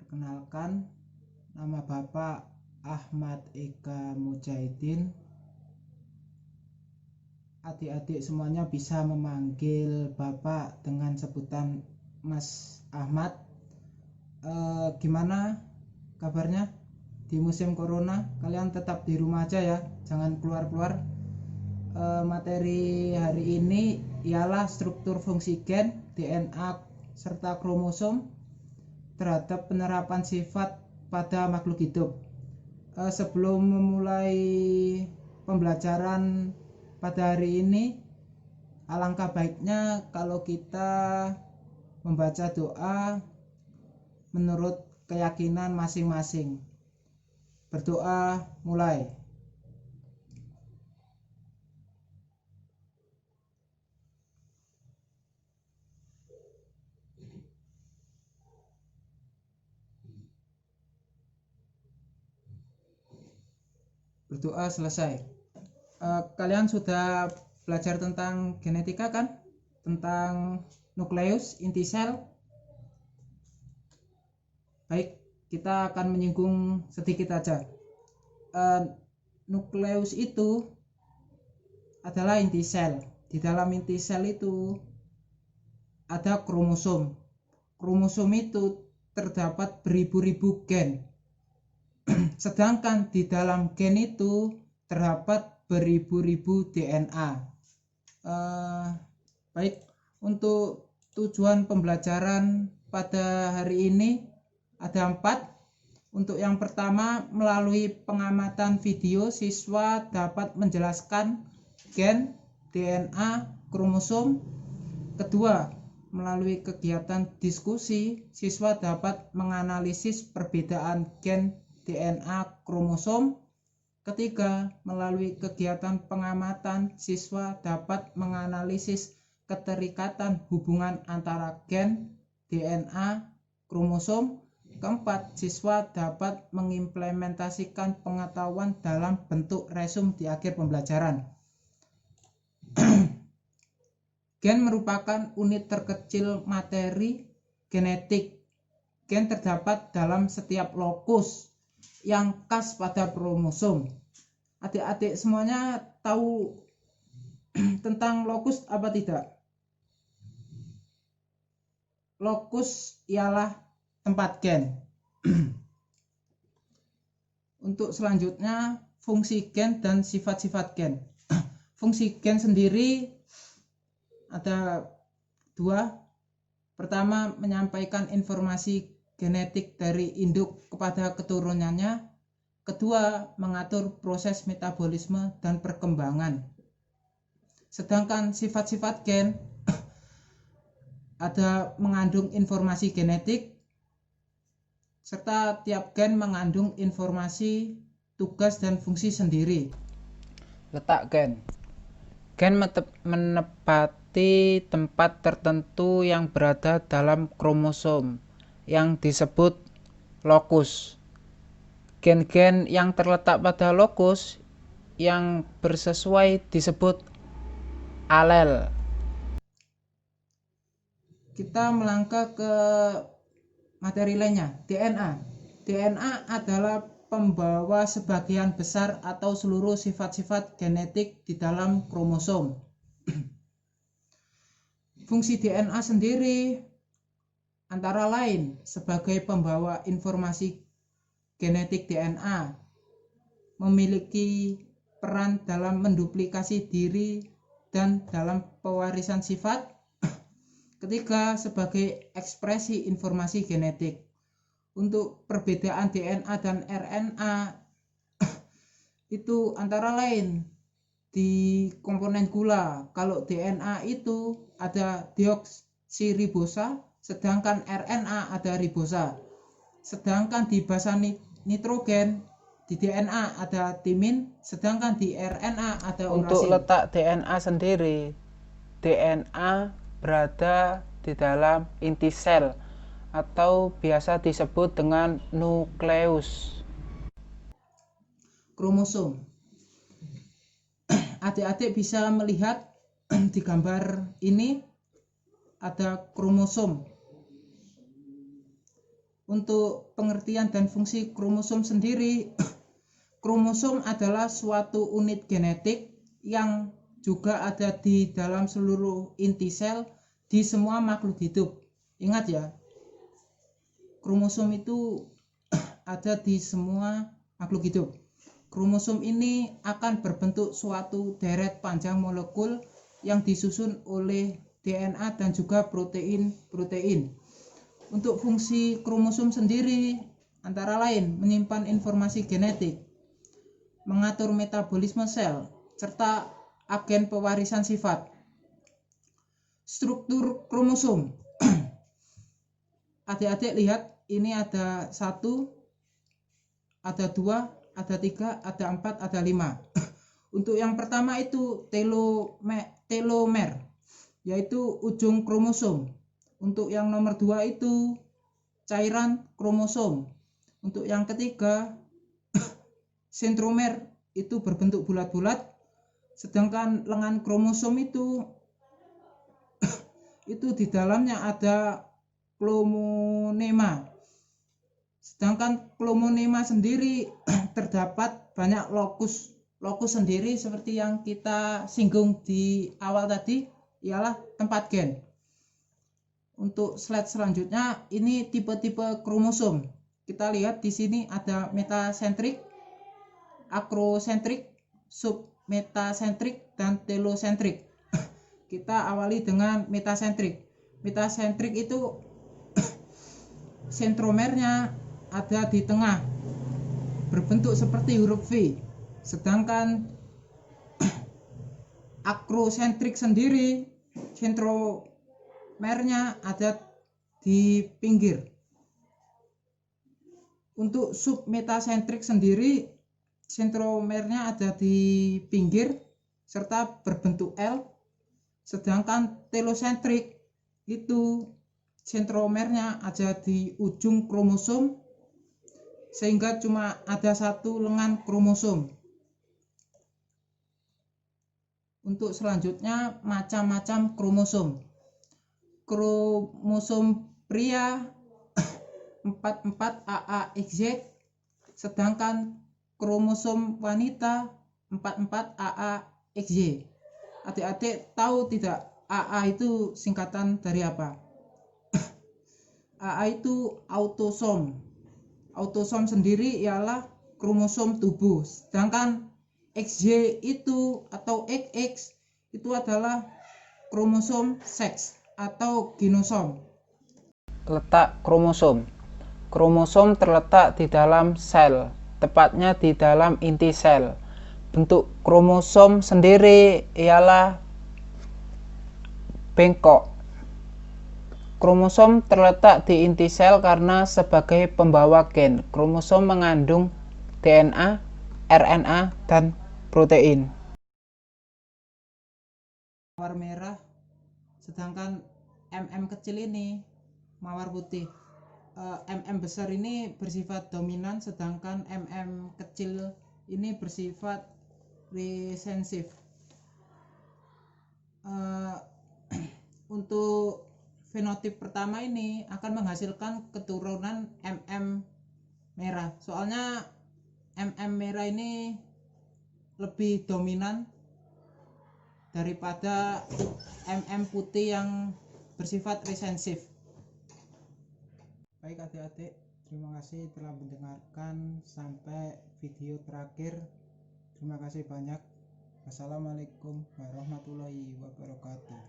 Perkenalkan, nama Bapak Ahmad Eka Mujahidin. Adik-adik semuanya bisa memanggil Bapak dengan sebutan Mas Ahmad. Gimana kabarnya di musim corona? Kalian tetap di rumah aja ya, jangan keluar-keluar. Materi hari ini ialah struktur fungsi gen, DNA, serta kromosom terhadap penerapan sifat pada makhluk hidup. Sebelum memulai pembelajaran pada hari ini, alangkah baiknya kalau kita membaca doa menurut keyakinan masing-masing. Berdoa mulai. Berdoa selesai. Kalian sudah belajar tentang genetika kan? Tentang nukleus, inti sel. Baik, kita akan menyinggung sedikit aja. Nukleus itu adalah inti sel. Di dalam inti sel itu ada kromosom. Kromosom itu terdapat beribu-ribu gen. Sedangkan di dalam gen itu terdapat beribu-ribu DNA. Baik, untuk tujuan pembelajaran pada hari ini ada 4. Untuk yang pertama, melalui pengamatan video, siswa dapat menjelaskan gen, DNA, kromosom. Kedua, melalui kegiatan diskusi, siswa dapat menganalisis perbedaan gen, DNA, kromosom. Ketiga, melalui kegiatan pengamatan, siswa dapat menganalisis keterikatan hubungan antara gen, DNA, kromosom. Keempat, siswa dapat mengimplementasikan pengetahuan dalam bentuk resum di akhir pembelajaran. Gen merupakan unit terkecil materi genetik. Gen terdapat dalam setiap lokus yang khas pada kromosom. Adik-adik semuanya tahu tentang lokus apa tidak? Lokus ialah tempat gen. Untuk selanjutnya, fungsi gen dan sifat-sifat gen. Fungsi gen sendiri ada 2. Pertama, menyampaikan informasi genetik dari induk kepada keturunannya. Kedua, mengatur proses metabolisme dan perkembangan. Sedangkan sifat-sifat gen ada mengandung informasi genetik, serta tiap gen mengandung informasi, tugas, dan fungsi sendiri. Letak gen. Gen menempati tempat tertentu yang berada dalam kromosom yang disebut lokus. Gen-gen yang terletak pada lokus yang bersesuai disebut alel. Kita melangkah ke materi lainnya, DNA. DNA adalah pembawa sebagian besar atau seluruh sifat-sifat genetik di dalam kromosom. Fungsi DNA sendiri antara lain sebagai pembawa informasi genetik DNA, memiliki peran dalam menduplikasi diri dan dalam pewarisan sifat. Ketiga, sebagai ekspresi informasi genetik. Untuk perbedaan DNA dan RNA itu antara lain di komponen gula. Kalau DNA itu ada deoksiribosa, sedangkan RNA ada ribosa. Sedangkan di basa nitrogen di DNA ada timin, sedangkan di RNA ada urasil. Untuk letak DNA sendiri, DNA berada di dalam inti sel atau biasa disebut dengan nukleus. Kromosom. Adik-adik bisa melihat di gambar ini ada kromosom. Untuk pengertian dan fungsi kromosom sendiri, kromosom adalah suatu unit genetik yang juga ada di dalam seluruh inti sel di semua makhluk hidup. Ingat ya, kromosom itu ada di semua makhluk hidup. Kromosom ini akan berbentuk suatu deret panjang molekul yang disusun oleh DNA dan juga protein-protein. Untuk fungsi kromosom sendiri antara lain menyimpan informasi genetik, mengatur metabolisme sel, serta agen pewarisan sifat. Struktur kromosom. Adik-adik lihat, ini ada 1, ada 2, ada 3, ada 4, ada 5. Untuk yang pertama itu telomer, yaitu ujung kromosom. Untuk yang nomor 2 itu cairan kromosom. Untuk yang ketiga sentromer, itu berbentuk bulat-bulat. Sedangkan lengan kromosom itu di dalamnya ada klomonema. Sedangkan klomonema sendiri terdapat banyak lokus sendiri seperti yang kita singgung di awal tadi, ialah tempat gen. Untuk slide selanjutnya, ini tipe-tipe kromosom. Kita lihat di sini ada metasentrik, akrosentrik, submetasentrik, dan telosentrik. Kita awali dengan metasentrik. Metasentrik itu sentromernya ada di tengah, berbentuk seperti huruf V. Sedangkan akrosentrik sendiri, sentromernya ada di pinggir. Untuk submetasentrik sendiri, sentromernya ada di pinggir serta berbentuk L. Sedangkan telosentrik itu sentromernya ada di ujung kromosom, sehingga cuma ada 1 lengan kromosom. Untuk selanjutnya, macam-macam kromosom. Kromosom pria 44 AAXY, sedangkan kromosom wanita 44 AAXY. Adik-adik tahu tidak AA itu singkatan dari apa? AA itu autosom. Autosom sendiri ialah kromosom tubuh. Sedangkan XY itu atau XX itu adalah kromosom seks atau genosom. Letak kromosom. Kromosom terletak di dalam sel, tepatnya di dalam inti sel. Bentuk kromosom sendiri ialah bengkok. Kromosom terletak di inti sel karena sebagai pembawa gen. Kromosom mengandung DNA, RNA, dan protein. Mawar merah, sedangkan MM kecil ini mawar putih. MM besar ini bersifat dominan, sedangkan MM kecil ini bersifat resensif. Untuk fenotip pertama ini akan menghasilkan keturunan MM merah. Soalnya MM merah ini lebih dominan daripada MM putih yang bersifat resensif. Baik adik-adik, terima kasih telah mendengarkan sampai video terakhir. Terima kasih banyak. Wassalamualaikum warahmatullahi wabarakatuh.